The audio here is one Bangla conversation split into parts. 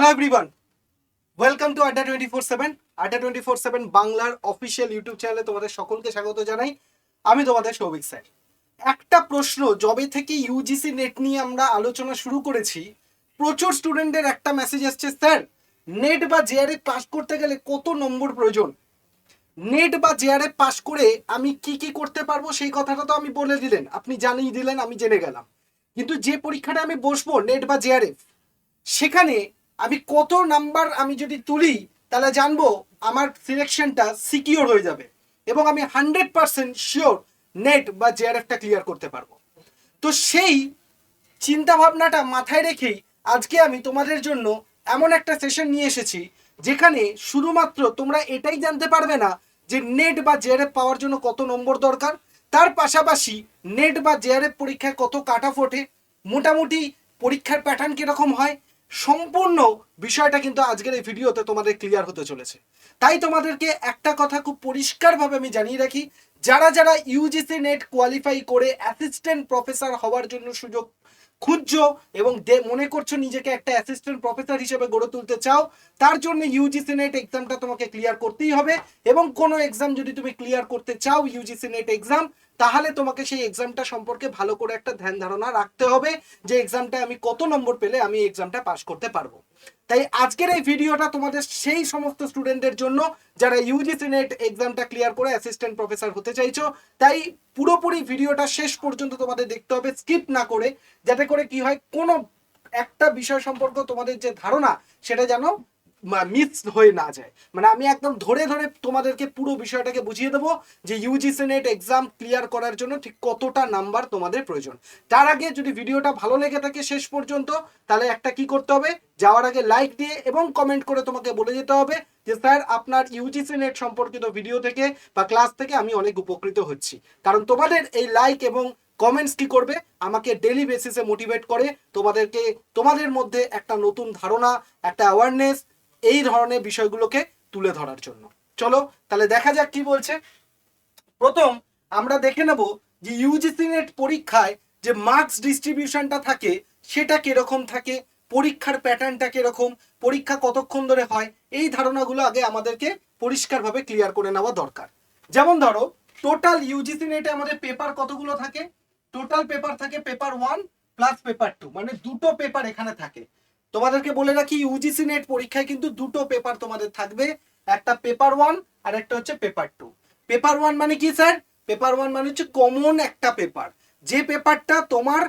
হ্যালো এভরিওয়ান, ওয়েলকাম টু আড্ডা 24/7। আড্ডা 24/7 বাংলার অফিসিয়াল ইউটিউব চ্যানেলে তোমাদের সকলকে স্বাগত জানাই। আমি তোমাদের সৌভিক স্যার। একটা প্রশ্ন, যবে থেকে ইউজিসি নেট নিয়ে আমরা আলোচনা শুরু করেছি, প্রচুর স্টুডেন্টের একটা মেসেজ আসছে, স্যার নেট বা জেআরএফ পাস করতে গেলে কত নম্বর প্রয়োজন? নেট বা জেআরএফ পাস করে আমি কি কি করতে পারবো সেই কথাটা তো আমি বলে দিলেন, আপনি জানিয়ে দিলেন, আমি জেনে গেলাম। কিন্তু যে পরীক্ষাটা আমি বসবো নেট বা জেআরএফ, সেখানে আমি কত নাম্বার আমি যদি তুলি তাহলে জানবো আমার সিলেকশনটা সিকিওর হয়ে যাবে এবং আমি 100% শিওর নেট বা জেআরএফটা ক্লিয়ার করতে পারবো। তো সেই চিন্তা ভাবনাটা মাথায় রেখেই আজকে আমি তোমাদের জন্য এমন একটা সেশন নিয়ে এসেছি যেখানে শুধুমাত্র তোমরা এটাই জানতে পারবে না যে নেট বা জেআরএফ পাওয়ার জন্য কত নম্বর দরকার, তার পাশাপাশি নেট বা জেআরএফ পরীক্ষায় কত কাট অফ ওঠে, মোটামুটি পরীক্ষার প্যাটার্ন কিরকম হয়, সম্পূর্ণ বিষয়টা কিন্তু আজকের এই ভিডিওতে তোমাদের ক্লিয়ার হতে চলেছে। তাই তোমাদেরকে একটা কথা খুব পরিষ্কারভাবে আমি জানিয়ে রাখি, যারা যারা ইউজিসি নেট কোয়ালিফাই করে অ্যাসিস্ট্যান্ট প্রফেসর হওয়ার জন্য সুযোগ খুঁজছো এবং মনে করছো নিজেকে একটা অ্যাসিস্ট্যান্ট প্রফেসর হিসেবে গড়ে তুলতে চাও, তার জন্য ইউজিসি নেট এক্সামটা তোমাকে ক্লিয়ার করতেই হবে। এবং কোনো এক্সাম যদি তুমি ক্লিয়ার করতে চাও ইউজিসি নেট এক্সাম, তাহলে তোমাকে সেই এক্সামটা সম্পর্কে ভালো করে একটা ধ্যান ধারণা রাখতে হবে যে এক্সামটা আমি কত নম্বর পেলে আমি এক্সামটা পাস করতে পারবো। তাই আজকের এই ভিডিওটা তোমাদের সেই সমস্ত স্টুডেন্টদের জন্য যারা ইউজিসি নেট এক্সামটা ক্লিয়ার করে অ্যাসিস্ট্যান্ট প্রফেসর হতে চাইছো। তাই পুরোপুরি ভিডিওটা শেষ পর্যন্ত তোমাদের দেখতে হবে, স্কিপ না করে, যাতে করে কি হয় কোনো একটা বিষয় সম্পর্কে তোমাদের যে ধারণা সেটা যেন মিস হয়ে না যায়। মানে আমি একদম ধরে ধরে তোমাদেরকে পুরো বিষয়টাকে বুঝিয়ে দেবো যে ইউজিসি নেট এক্সাম ক্লিয়ার করার জন্য ঠিক কতটা নাম্বার তোমাদের প্রয়োজন। তার আগে যদি ভিডিওটা ভালো লেগে থাকে শেষ পর্যন্ত, তাহলে একটা কি করতে হবে, যাওয়ার আগে লাইক দিয়ে এবং কমেন্ট করে তোমাকে বলে যেতে হবে যে স্যার আপনার ইউজিসি নেট সম্পর্কিত ভিডিও থেকে বা ক্লাস থেকে আমি অনেক উপকৃত হচ্ছি। কারণ তোমাদের এই লাইক এবং কমেন্টস কি করবে, আমাকে ডেলি বেসিসে মোটিভেট করে তোমাদেরকে তোমাদের মধ্যে একটা নতুন ধারণা, একটা অ্যাওয়ারনেস, এই ধরনের বিষয়গুলোকে তুলে ধরার জন্য। চলো তাহলে দেখা যাক কি বলছে। প্রথম আমরা দেখে নেব যে ইউজিসি নেট পরীক্ষায় যে মার্কস ডিস্ট্রিবিউশনটা থাকে সেটা কিরকম থাকে, পরীক্ষার প্যাটার্নটা কিরকম, পরীক্ষা কতক্ষণ ধরে হয়, এই ধারণাগুলো আগে আমাদেরকে পরিষ্কারভাবে ক্লিয়ার করে নেওয়া দরকার। যেমন ধরো টোটাল ইউজিসি নেটে আমাদের পেপার কতগুলো থাকে, টোটাল পেপার থাকে পেপার 1 প্লাস পেপার 2, মানে দুটো পেপার এখানে থাকে। তোমাদেরকে বলে রাখি ইউজিসি নেট পরীক্ষায় কিন্তু দুটো পেপার তোমাদের থাকবে, একটা পেপার 1 আর একটা হচ্ছে পেপার 2। পেপার 1 মানে কি স্যার? পেপার 1 মানে হচ্ছে কমন একটা পেপার, যে পেপারটা তোমার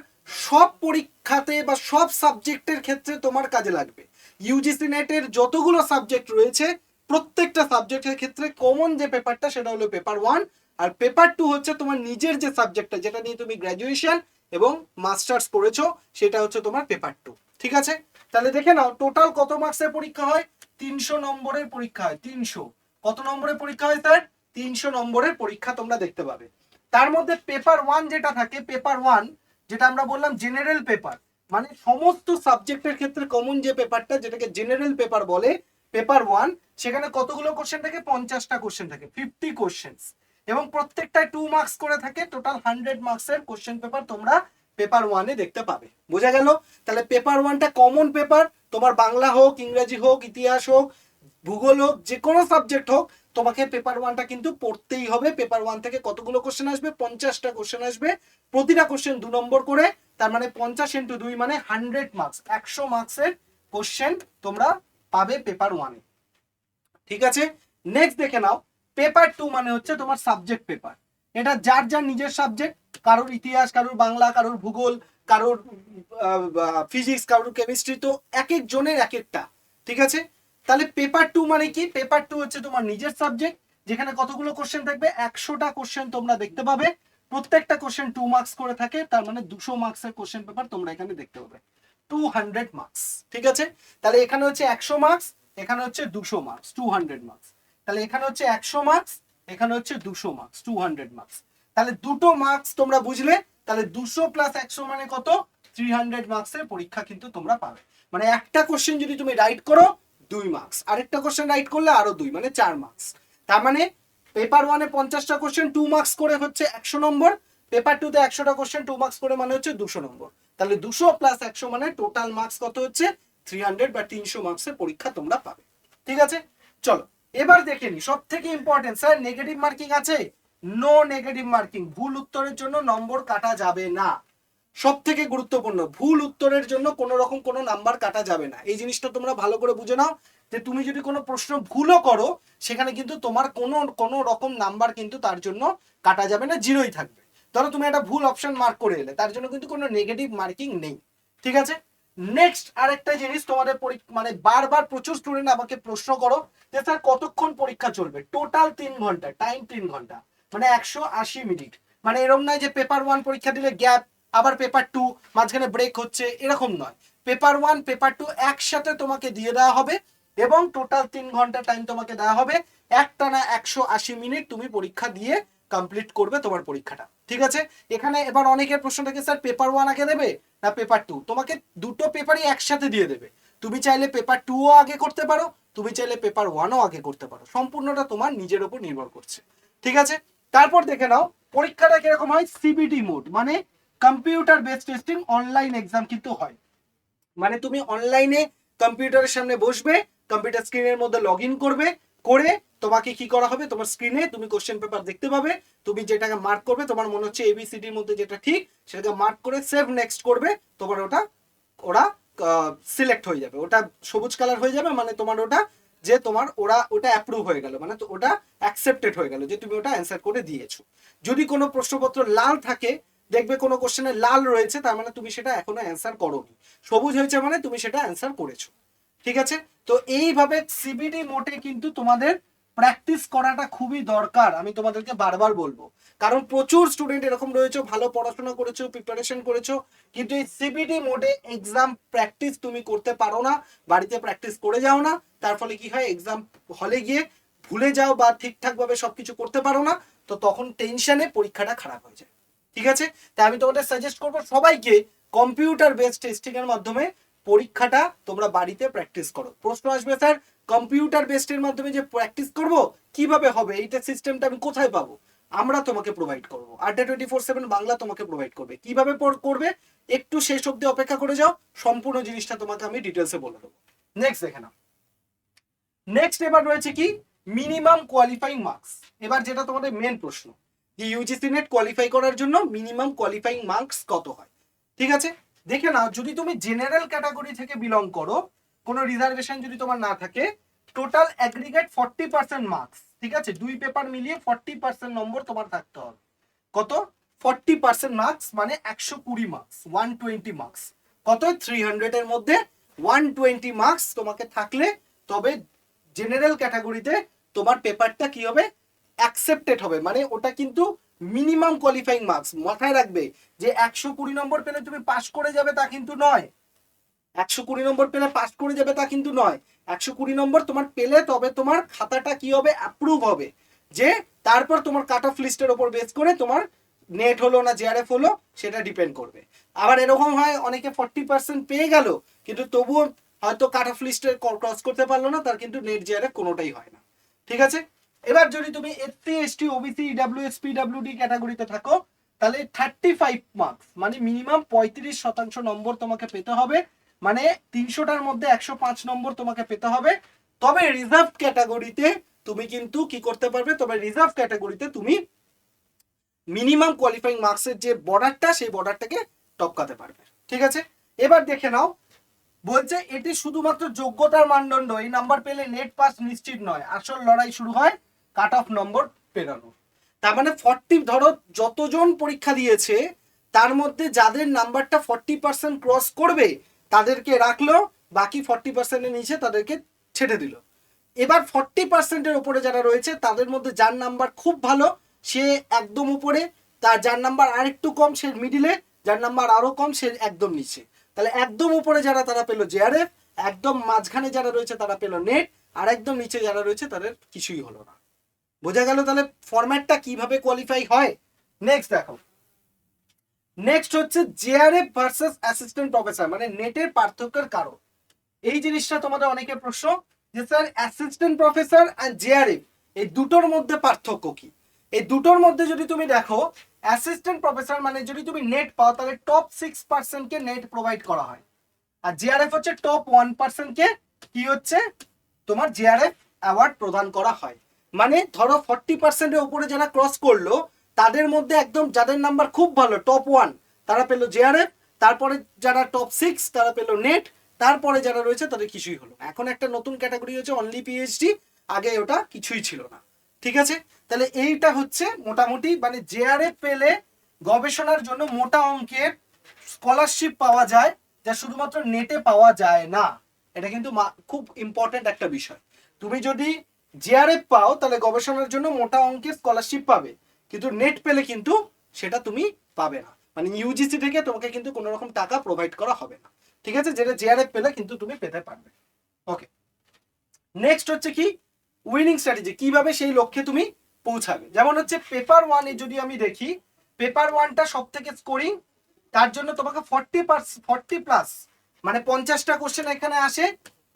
সব পরীক্ষাতে বা সব সাবজেক্টের ক্ষেত্রে তোমার কাজে লাগবে। ইউজিসি নেটের যতগুলো সাবজেক্ট রয়েছে প্রত্যেকটা সাবজেক্টের ক্ষেত্রে কমন যে পেপারটা সেটা হলো পেপার 1, আর পেপার 2 হচ্ছে তোমার নিজের যে সাবজেক্টটা যেটা নিয়ে তুমি গ্র্যাজুয়েশন এবং মাস্টার্স করেছো সেটা হচ্ছে তোমার পেপার 2। ঠিক আছে, তাহলে দেখে নাও টোটাল কত মার্কসের পরীক্ষা হয়। 300 নম্বরের পরীক্ষা হয়। 300 কত নম্বরের পরীক্ষা হয় স্যার? 300 নম্বরের পরীক্ষা তোমরা দেখতে পাবে। তার মধ্যে পেপার 1 যেটা থাকে, পেপার 1 যেটা আমরা বললাম জেনারেল পেপার, মানে সমস্ত সাবজেক্টের ক্ষেত্রে কমন যে পেপারটা যেটাকে জেনারেল পেপার বলে, পেপার 1, সেখানে কতগুলো কোশ্চেন থাকে? 50টা কোশ্চেন থাকে, 50 কোশ্চেন্স, এবং প্রত্যেকটায় 2 মার্কস করে থাকে। টোটাল 100 মার্কসের কোশ্চেন পেপার তোমরা পেপার 1-এ দেখতে পাবে। বোঝা গেল? তাহলে পেপার 1টা কমন পেপার, তোমার বাংলা হোক, ইংরেজি হোক, ইতিহাস হোক, ভূগোল হোক, যে কোনো সাবজেক্ট হোক, তোমাকে পেপার 1টা কিন্তু পড়তেই হবে। পেপার 1 থেকে কতগুলো কোশ্চেন আসবে? 50টা কোশ্চেন আসবে, প্রতিটা কোশ্চেন 2 নম্বর করে, তার মানে 50 × 2 মানে 100 মার্কস, 100 মার্কসের কোশ্চেন তোমরা পাবে পেপার 1-এ। ঠিক আছে, নেক্সট দেখে নাও পেপার 2 মানে হচ্ছে তোমার সাবজেক্ট পেপার। এটা যার যার নিজের সাবজেক্ট, কারোর ইতিহাস, কারোর বাংলা, কারোর ভূগোল, কারোর ফিজিক্স, কারোর কেমিস্ট্রি, তো এক এক জনের এক একটা। ঠিক আছে, তাহলে পেপার 2 মানে কি? পেপার 2 হচ্ছে তোমার নিজের সাবজেক্ট, যেখানে কতগুলো কোশ্চেন থাকবে? 100টা কোশ্চেন তোমরা দেখতে পাবে, প্রত্যেকটা কোশ্চেন 2 মার্কস করে থাকে, তার মানে 200 মার্কসের কোশ্চেন পেপার তোমরা এখানে দেখতে পাবে, 200 মার্কস। ঠিক আছে, তাহলে এখানে হচ্ছে 100 মার্কস, এখানে হচ্ছে 200 মার্কস, 200 মার্কস। তাহলে এখানে হচ্ছে 100 মার্কস, এখানে হচ্ছে 200 মার্কস, 200 মার্কস। তাহলে দুটো মার্কস তোমরা বুঝলে, তাহলে 200 + 100 মানে কত? 300 মার্কসের পরীক্ষা কিন্তু তোমরা পাবে। মানে একটা কোশ্চেন যদি তুমি রাইট করো 2 মার্কস, আরেকটা কোশ্চেন রাইট করলে আরো 2, মানে 4 মার্কস। তার মানে পেপার 1-এ 50টা কোশ্চেন 2 মার্কস করে হচ্ছে 100 নম্বর, পেপার 2-তে 100টা কোশ্চেন 2 মার্কস করে মানে হচ্ছে 200 নম্বর। তাহলে 200 + 100 মানে টোটাল মার্কস কত হচ্ছে? 300 বা 300 মার্কসের পরীক্ষা তোমরা পাবে। ঠিক আছে, চলো এবার দেখে নি সব থেকে ইম্পর্টেন্ট, স্যার নেগেটিভ মার্কিং আছে? নো নেগেটিভ মার্কিং, ভুল উত্তরের জন্য নম্বর কাটা যাবে না। সব থেকে গুরুত্বপূর্ণ, ভুল উত্তরের জন্য কোনো রকম কোনো নাম্বার কাটা যাবে না। এই জিনিসটা তোমরা ভালো করে বুঝে নাও, যে তুমি যদি কোনো প্রশ্ন ভুলও করো সেখানে কিন্তু তোমার কোনো রকম নাম্বার কিন্তু তার জন্য কাটা যাবে না, জিরোই থাকবে। ধরো তুমি একটা ভুল অপশন মার্ক করে এলে, তার জন্য কিন্তু কোনো নেগেটিভ মার্কিং নেই। ঠিক আছে, নেক্সট আরেকটা জিনিস তোমাদের মানে বারবার প্রচুর স্টুডেন্ট আমাকে প্রশ্ন করো যে স্যার কতক্ষণ পরীক্ষা চলবে? টোটাল 3 ঘন্টা, টাইম 3 ঘন্টা, মানে 180 মিনিট। মানে এরকম নয় যে পেপার 1 পরীক্ষা দিলে গ্যাপ, আবার পেপার 2 মাঝখানে ব্রেক হচ্ছে, এরকম নয়। পেপার 1 পেপার 2 একসাথে তোমাকে দিয়ে দেওয়া হবে এবং টোটাল 3 ঘন্টা টাইম তোমাকে দেওয়া হবে। একটানা 180 মিনিট তুমি পরীক্ষা দিয়ে কমপ্লিট করবে তোমার পরীক্ষাটা। ঠিক আছে, এখানে এবার অনেকের প্রশ্ন থাকে স্যার পেপার 1 আগে দেবে না পেপার 2? তোমাকে দুটো পেপারই একসাথে দিয়ে দেবে। তুমি চাইলে পেপার 2ও আগে করতে পারো, তুমি চাইলে পেপার 1ও আগে করতে পারো, সম্পূর্ণটা তোমার নিজের উপর নির্ভর করছে। ঠিক আছে, তারপর দেখে নাও পরীক্ষাটা কিরকম হয়। সিবিটি মোড মানে computer based testing, online exam কিন্তু হয়। মানে তুমি অনলাইনে কম্পিউটারের সামনে বসবে, কম্পিউটার স্ক্রিনের মধ্যে লগ ইন করবে, করে তোমাকে কি করা হবে, তোমার স্ক্রিনে তুমি কোশ্চেন পেপার দেখতে পাবে, তুমি যেটাকে মার্ক করবে, তোমার মনে হচ্ছে এবিসিডির মধ্যে যেটা ঠিক সেটাকে মার্ক করে সেভ নেক্সট করবে, তোমার ওরা সিলেক্ট হয়ে যাবে, ওটা সবুজ কালার হয়ে যাবে, মানে তোমার ওটা যে তোমার ওটা অ্যাপ্রুভ হয়ে গেল, মানে তো ওটা অ্যাকসেপ্টেড হয়ে গেল যে তুমি ওটা অ্যান্সার করে দিয়েছো। যদি কোনো প্রশ্নপত্র লাল থাকে, দেখবে কোনো কোশ্চেনে লাল রয়েছে, তার মানে তুমি সেটা এখনো অ্যান্সার করোনি। সবুজ হয়েছে মানে তুমি সেটা অ্যান্সার করেছো। ঠিক আছে, তো এইভাবে সিবিডি মোডে কিন্তু তোমাদের প্র্যাকটিস করাটা খুবই দরকার, আমি তোমাদেরকে বারবার বলবো। কারণ প্রচুর স্টুডেন্ট এরকম রয়েছে, ভালো পড়াশোনা করেছো, প্রিপারেশন করেছো, কিন্তু এই সিবিডি মোডে এক্সাম প্র্যাকটিস তুমি করতে পারো না, বাড়িতে প্র্যাকটিস করে যাও না, তার ফলে কি হয়, এক্সাম হলে গিয়ে ভুলে যাও বা ঠিকঠাকভাবে সবকিছু করতে পারো না, তো তখন টেনশনে পরীক্ষাটা খারাপ হয়ে যায়। ঠিক আছে, তাই আমি তোমাদের সাজেস্ট করবো সবাইকে কম্পিউটার বেসড টেস্টিং এর মাধ্যমে পরীক্ষাটা তোমরা বাড়িতে প্র্যাকটিস করো। প্রশ্ন আসবে স্যার কম্পিউটার বেসডের মাধ্যমে যে প্র্যাকটিস করব কিভাবে হবে, এইটা সিস্টেমটা আমি কোথায় পাবো? আমরা তোমাকে প্রোভাইড করবো, আড্ডা 24/7 বাংলা তোমাকে প্রোভাইড করবে। কিভাবে করবে একটু শেষ অবধি অপেক্ষা করে যাও, সম্পূর্ণ জিনিসটা তোমাকে আমি ডিটেলসে বলে দেবো। নেক্সট দেখে নাও, নেক্সট এবার রয়েছে কি মিনিমাম কোয়ালিফাইং মার্কস। এবার যেটা তোমাদের মেন প্রশ্ন, যে ইউজিসি নেট কোয়ালিফাই করার জন্য মিনিমাম কোয়ালিফাইং মার্কস কত হয়। ঠিক আছে, দেখে নাও, যদি তুমি জেনারেল ক্যাটাগরি থেকে বিলং করো, কোনো রিজার্ভেশন যদি তোমার না থাকে, টোটাল অ্যাগ্রিগেট 40% মার্কস। ঠিক আছে, দুই পেপার মিলিয়ে 40% নম্বর তোমার থাকতে হবে। কত? 40% মার্কস মানে 120 মার্কস, 120 মার্কস। কত? 300 এর মধ্যে 120 মার্কস তোমাকে থাকলে তবে জেনারেল ক্যাটাগরিতে তোমার পেপারটা কি হবে, অ্যাকসেপ্টেড হবে। মানে ওটা কিন্তু মিনিমাম কোয়ালিফাইং মার্কস। মাথায় রাখবে যে 120 নম্বর পেলে তুমি পাস করে যাবে তা কিন্তু নয়, 120 নম্বর পেলে পাস করে যাবে তা কিন্তু নয়। 120 নম্বর তোমার পেলে তবে তোমার খাতাটা কি হবে, অ্যাপ্রুভ হবে, যে তারপর তোমার কাট অফ লিস্টের ওপর বেস করে তোমার নেট হলো না জেআরএফ হলো সেটা ডিপেন্ড করবে। আবার এরকম হয় অনেকে 40% পেয়ে গেল কিন্তু তবুও হয়তো কাট অফ লিস্টের ক্রস করতে পারলো না, তার কিন্তু নেট জেআরএফ কোনোটাই হয় না। ঠিক আছে, এবার যদি তুমি SC ST OBC EWS PWD ক্যাটাগরিতে থাকো, তাহলে 35 মার্কস মানে মিনিমাম 35% নম্বর তোমাকে পেতে হবে, মানে 300টার মধ্যে 105 নম্বর তোমাকে পেতে হবে। তবে রিজার্ভ ক্যাটাগরিতে তুমি কিন্তু কি করতে পারবে, তবে রিজার্ভ ক্যাটাগরিতে তুমি মিনিমাম কোয়ালিফাইং মার্কসের যে বর্ডারটা সেই বর্ডারটাকে টপকাতে পারবে। ঠিক আছে, এবার দেখে নাও, বলছে এটি শুধুমাত্র যোগ্যতার মানদণ্ড, এই নাম্বার পেলে নেট পাস নিশ্চিত নয়, আসল লড়াই শুরু হয় কাট অফ নম্বর পেরানো। তার মানে 40, ধরো যতজন পরীক্ষা দিয়েছে তার মধ্যে যাদের নাম্বারটা 40% ক্রস করবে তাদেরকে রাখলো, বাকি 40%-এর নিচে তাদেরকে ছেড়ে দিল। এবার 40%-এর উপরে যারা রয়েছে তাদের মধ্যে যার নাম্বার খুব ভালো সে একদম উপরে, তার যার নাম্বার আর একটু কম সে মিডিলে, যার নাম্বার আরো কম সে একদম নিচে। তাহলে একদম উপরে যারা তারা পেলো জেআরএফ, একদম মাঝখানে যারা রয়েছে তারা পেলো নেট, আর একদম নিচে যারা রয়েছে তাদের কিছুই হলো না। বোঝা গেল তাহলে ফরম্যাটটা কিভাবে কোয়ালিফাই হয়। নেক্সট দেখো, নেক্সট হচ্ছে জেআরএফ ভার্সেস অ্যাসিস্ট্যান্ট প্রফেসর, মানে নেটের পার্থক্যের কারণ। এই জিনিসটা তোমাদের অনেকের প্রশ্ন যে স্যার অ্যাসিস্ট্যান্ট প্রফেসর আর জেআরএফ এই দুটোর মধ্যে পার্থক্য কি। এই দুটোর মধ্যে যদি তুমি দেখো, অ্যাসিস্ট্যান্ট প্রফেসর মানে যদি তুমি নেট পাও তাহলে টপ 6% কে নেট প্রোভাইড করা হয়। আর জেআরএফ হচ্ছে টপ 1% কে কি হচ্ছে তোমার জেআরএফ অ্যাওয়ার্ড প্রদান করা হয়। মানে ধরো 40% এর উপরে যারা ক্রস করলো তাদের মধ্যে একদম যাদের নাম্বার খুব ভালো টপ 1 তারা পেলো জেআরএফ, তারপরে যারা টপ 6 তারা পেলো নেট, তারপরে যারা রয়েছে তাদের কিছুই হলো না। এখন একটা নতুন ক্যাটাগরি হচ্ছে অনলি পিএইচডি, আগে ওটা কিছুই ছিল না। ঠিক আছে, তাহলে এইটা হচ্ছে মোটামুটি মানে জেআরএফ পেলে গবেষণার জন্য মোটা অঙ্কের স্কলারশিপ পাওয়া যায়, যা শুধুমাত্র নেটে পাওয়া যায় না। এটা কিন্তু খুব ইম্পর্টেন্ট একটা বিষয়। তুমি যদি জেআরএফ পাও তাহলে গবেষণার জন্য মোটা অঙ্কের স্কলারশিপ পাবে, কিন্তু নেট পেলে কিন্তু সেটা তুমি পাবে না। মানে ইউজিসি থেকে তোমাকে কিন্তু কোনো রকম টাকা প্রোভাইড করা হবে না। ঠিক আছে, যেটা জেআরএফ পেলে কিন্তু তুমি পেতে পারবে। ওকে, নেক্সট হচ্ছে কি উইনিং স্ট্র্যাটেজি, কিভাবে সেই লক্ষ্যে তুমি পৌঁছাবে। যেমন হচ্ছে পেপার ওয়ানে যদি আমি দেখি, পেপার ওয়ানটা সব থেকে স্কোরিং, তার জন্য তোমাকে 40+ মানে 50টা কোশ্চেন এখানে আসে।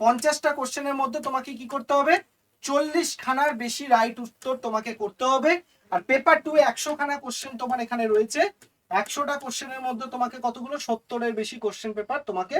50টা কোশ্চেনের মধ্যে তোমাকে কি করতে হবে, 40 খানার বেশি রাইট উত্তর তোমাকে করতে হবে। আর পেপার 2 এ 100 খানা কোশ্চেন তোমার এখানে রয়েছে, 100টা কোশ্চেনের মধ্যে তোমাকে কতগুলো 70-এর বেশি কোশ্চেন পেপার তোমাকে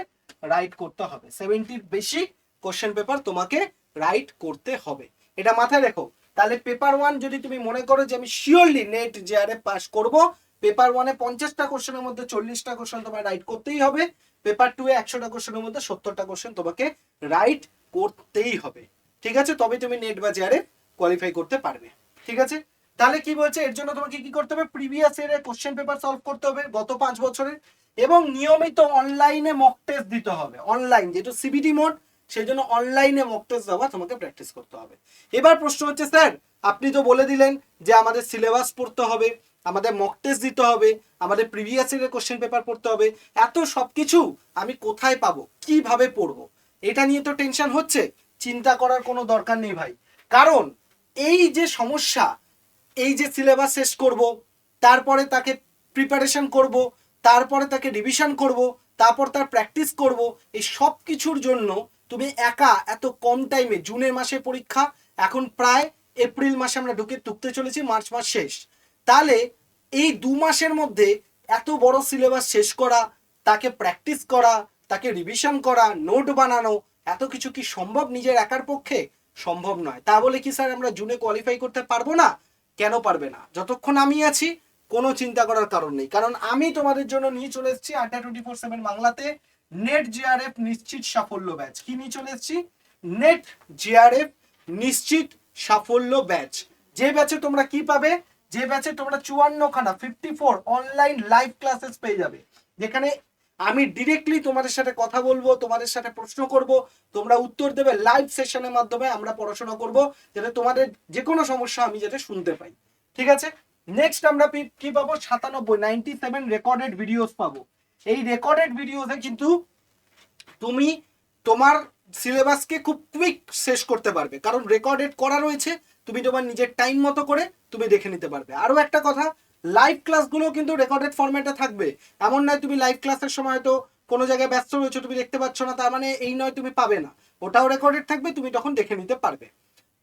রাইট করতে হবে। 70-র বেশি কোশ্চেন পেপার তোমাকে রাইট করতে হবে, এটা মাথায় রেখো। তাহলে পেপার ওয়ান যদি তুমি মনে করো যে আমি শিওরলি নেট জেআরএফ পাস করব, পেপার ওয়ানে 50টা কোশ্চেনের মধ্যে 40টা কোশ্চেন তোমার রাইট করতেই হবে। পেপার 2 এ 100টা কোশ্চেনের মধ্যে 70টা কোশ্চেন তোমাকে রাইট করতেই হবে। ঠিক আছে, তবে তুমি নেট বা জেআরএফ কোয়ালিফাই করতে পারবে। ঠিক আছে, তাহলে কি বলছে, এর জন্য তোমাকে কি করতে হবে, প্রিভিয়াস ইয়ারের কোশ্চেন পেপার সলভ করতে হবে গত 5 বছরের, এবং নিয়মিত অনলাইনে মক টেস্ট দিতে হবে। অনলাইন যেহেতু সিবিটি মোড, সেই জন্য অনলাইনে মক টেস্ট দেওয়া তোমাকে প্র্যাকটিস করতে হবে। এবার প্রশ্ন হচ্ছে স্যার আপনি তো বলে দিলেন যে আমাদের সিলেবাস পড়তে হবে, আমাদের মক টেস্ট দিতে হবে, আমাদের প্রিভিয়াস ইয়ারের কোশ্চেন পেপার পড়তে হবে, এত সবকিছু আমি কোথায় পাবো, কিভাবে পড়বো? এটা নিয়ে তো টেনশন হচ্ছে। চিন্তা করার কোনো দরকার নেই ভাই, কারণ এই যে সমস্যা, এই যে সিলেবাস শেষ করব, তারপরে তাকে প্রিপারেশন করব, তারপরে তাকে রিভিশন করব, তারপর তার প্র্যাকটিস করব, এই সব কিছুর জন্য তুমি একা এত কম টাইমে, জুনের মাসে পরীক্ষা, এখন প্রায় এপ্রিল মাসে আমরা ঢুকতে চলেছি, মার্চ মাস শেষ, তাহলে এই 2 মাসের মধ্যে এত বড় সিলেবাস শেষ করা, তাকে প্র্যাকটিস করা, তাকে রিভিশন করা, নোট বানানো, এত কিছু কি সম্ভব নিজের একার পক্ষে? সম্ভব নয়। তা বলে কি স্যার আমরা জুনে কোয়ালিফাই করতে পারবো না? কেন পারবে না? যতক্ষণ আমি আছি কোনো চিন্তা করার কারণ নেই, কারণ আমি তোমাদের জন্য নিয়ে চলে এসেছি আড্ডা 24/7 বাংলাতে নেট জিআরএফ নিশ্চিত সাফল্য ব্যাচ। কি নিয়ে চলে এসেছি? নেট জিআরএফ নিশ্চিত সাফল্য ব্যাচ। যে ব্যাচে তোমরা কি পাবে, যে ব্যাচে তোমরা 54 খানা 54 অনলাইন লাইভ ক্লাসেস পেয়ে যাবে, যেখানে আমি ডিরেক্টলি তোমাদের সাথে কথা বলবো, তোমাদের সাথে প্রশ্ন করব, তোমরা উত্তর দেবে লাইভ সেশনের মাধ্যমে, আমরা পড়াশোনা করব, যাতে তোমাদের যে কোনো সমস্যা আমি যাতে শুনতে পাই। ঠিক আছে, নেক্সট আমরা কি পাবো, 97 রেকর্ডেড ভিডিওস পাবো। এই রেকর্ডেড ভিডিওসে কিন্তু তুমি তোমার সিলেবাসকে খুব কুইক শেষ করতে পারবে, কারণ রেকর্ডেড করা রয়েছে, তুমি তোমার নিজের টাইম মতো করে তুমি দেখে নিতে পারবে। আরও একটা কথা, লাইভ ক্লাসগুলো কিন্তু রেকর্ডেড ফরম্যাটে থাকবে। এমন নয় তুমি লাইভ ক্লাসের সময় তো কোনো জায়গায় ব্যস্ত রয়েছে, তুমি দেখতে পাচ্ছ না, তার মানে এই নয় তুমি পাবে না, ওটাও রেকর্ডেড থাকবে, তুমি তখন দেখে নিতে পারবে।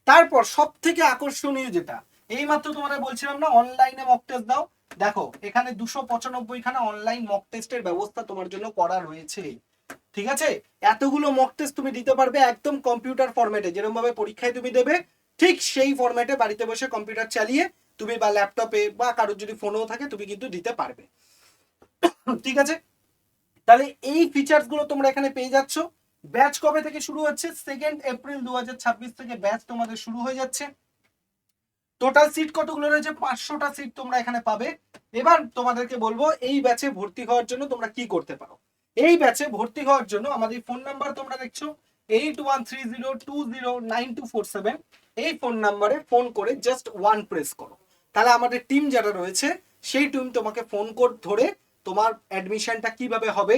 তারপর সব থেকে আকর্ষণীয় যেটা, এই মাত্র তোমাদের বলছিলাম না অনলাইনে মক টেস্ট দাও, দেখো এখানে 295 খানা অনলাইন মক টেস্টের ব্যবস্থা তোমার জন্য করা রয়েছে। ঠিক আছে, এতগুলো মক টেস্ট তুমি দিতে পারবে একদম কম্পিউটার ফরম্যাটে, যেরকম ভাবে পরীক্ষায় তুমি দেবে ঠিক সেই ফরম্যাটে বাড়িতে বসে কম্পিউটার চালিয়ে তুমি বা ল্যাপটপে বা কারোর যদি ফোনও থাকে তুমি কিন্তু দিতে পারবে। ঠিক আছে, তাহলে এই ফিচার্স গুলো তোমরা এখানে পেয়ে যাচ্ছ। ব্যাচ কবে থেকে শুরু হচ্ছে? 2 এপ্রিল 2026 থেকে ব্যাচ তোমাদের শুরু হয়ে যাচ্ছে। টোটাল সিট কতগুলো রয়েছে? 500টা সিট তোমরা এখানে পাবে। এবার তোমাদেরকে বলবো এই ব্যাচে ভর্তি হওয়ার জন্য তোমরা কি করতে পারো। এই ব্যাচে ভর্তি হওয়ার জন্য আমাদের ফোন নাম্বার তোমরা দেখছো 8130209247, এই ফোন নাম্বারে ফোন করে জাস্ট 1 প্রেস করো, তাহলে আমাদের টিম যারা রয়েছে সেই টিম তোমাকে ফোন করে ধরে তোমার অ্যাডমিশনটা কিভাবে হবে,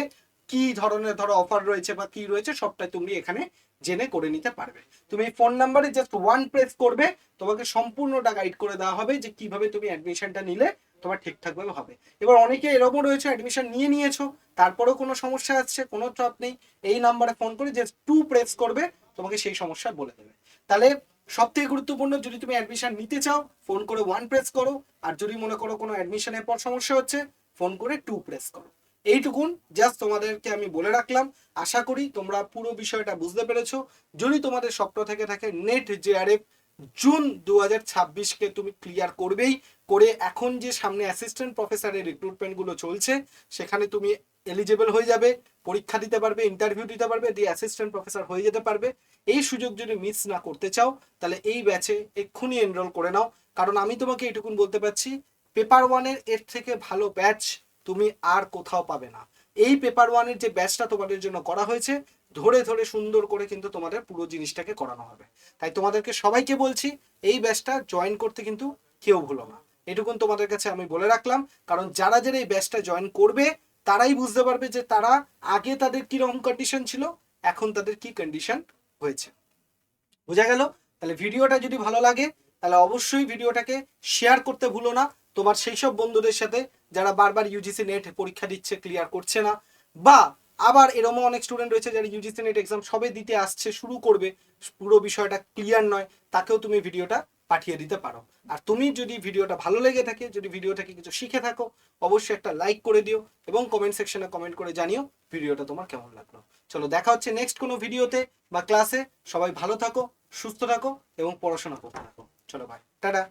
কি ধরনের ধরো অফার রয়েছে বা কি রয়েছে সবটাই তুমি এখানে জেনে করে নিতে পারবে। তুমি এই ফোন নাম্বারে জাস্ট 1 প্রেস করবে, তোমাকে সম্পূর্ণটা গাইড করে দেওয়া হবে যে কিভাবে তুমি অ্যাডমিশনটা নিলে তোমার ঠিকঠাকভাবে হবে। এবার অনেকে এরকমও রয়েছে অ্যাডমিশন নিয়েছো, তারপরেও কোনো সমস্যা আসছে, কোনো চাপ নেই, এই নাম্বারে ফোন করে জাস্ট 2 প্রেস করবে, তোমাকে সেই সমস্যা বলে দেবে। তাহলে সব থেকে গুরুত্বপূর্ণ, যদি তুমি অ্যাডমিশন নিতে চাও ফোন করে 1 প্রেস করো, আর যদি মনে করো কোনো অ্যাডমিশনের পর সমস্যা হচ্ছে ফোন করে 2 প্রেস করো। এইটুকুন জাস্ট তোমাদেরকে আমি বলে রাখলাম। আশা করি তোমরা পুরো বিষয়টা বুঝতে পেরেছো। যদি তোমাদের স্বপ্ন থেকে থাকে নেট জেআরএফ জুন 2026কে তুমি ক্লিয়ার করবেই, করে এখন যে সামনে অ্যাসিস্ট্যান্ট প্রফেসরের রিক্রুটমেন্টগুলো চলছে সেখানে তুমি এলিজেবল হয়ে যাবে, পরীক্ষা দিতে পারবে, ইন্টারভিউ দিতে পারবে, দিয়ে অ্যাসিস্ট্যান্ট প্রফেসর হয়ে যেতে পারবে। এই সুযোগ যদি মিস না করতে চাও তাহলে এই ব্যাচে এক্ষুনি এনরোল করে নাও। কারণ আমি তোমাকে এটুকুন বলতে পারছি, পেপার ওয়ানের এর থেকে ভালো ব্যাচ তুমি আর কোথাও পাবে না। এই পেপার ওয়ানের যে ব্যাচটা তোমাদের জন্য করা হয়েছে, ধরে ধরে সুন্দর করে কিন্তু তোমাদের পুরো জিনিসটাকে করানো হবে। তাই তোমাদেরকে সবাইকে বলছি এই ব্যাচটা জয়েন করতে কিন্তু কেউ ভুলো না, এটুকুন তোমাদের কাছে আমি বলে রাখলাম। কারণ যারা যারা এই ব্যাচটা জয়েন করবে তারাই বুঝতে পারবে যে তারা আগে তাদের কিরকম কন্ডিশন ছিল, এখন তাদের কি কন্ডিশন হয়েছে। বোঝা গেল? তাহলে ভিডিওটা যদি ভালো লাগে তাহলে অবশ্যই ভিডিওটাকে শেয়ার করতে ভুলো না তোমার সেই সব বন্ধুদের সাথে যারা বারবার ইউজিসি নেট পরীক্ষা দিচ্ছে, ক্লিয়ার করছে না, বা আবার এরকমও অনেক স্টুডেন্ট রয়েছে যারা ইউজিসি নেট এক্সাম সবে দিতে আসছে, শুরু করবে, পুরো বিষয়টা ক্লিয়ার নয়, তাকেও তুমি ভিডিওটা পাঠিয়ে দিতে পারো। আর তুমি যদি ভিডিওটা ভালো লেগে থাকে, যদি ভিডিও থেকে কিছু শিখে থাকো, অবশ্যই একটা লাইক করে দিও এবং কমেন্ট সেকশনে কমেন্ট করে জানিও ভিডিওটা তোমার কেমন লাগলো। চলো দেখা হচ্ছে নেক্সট কোনো ভিডিওতে বা ক্লাসে। সবাই ভালো থাকো, সুস্থ থাকো এবং পড়াশোনা করতে থাকো। চলো ভাই, টাটা।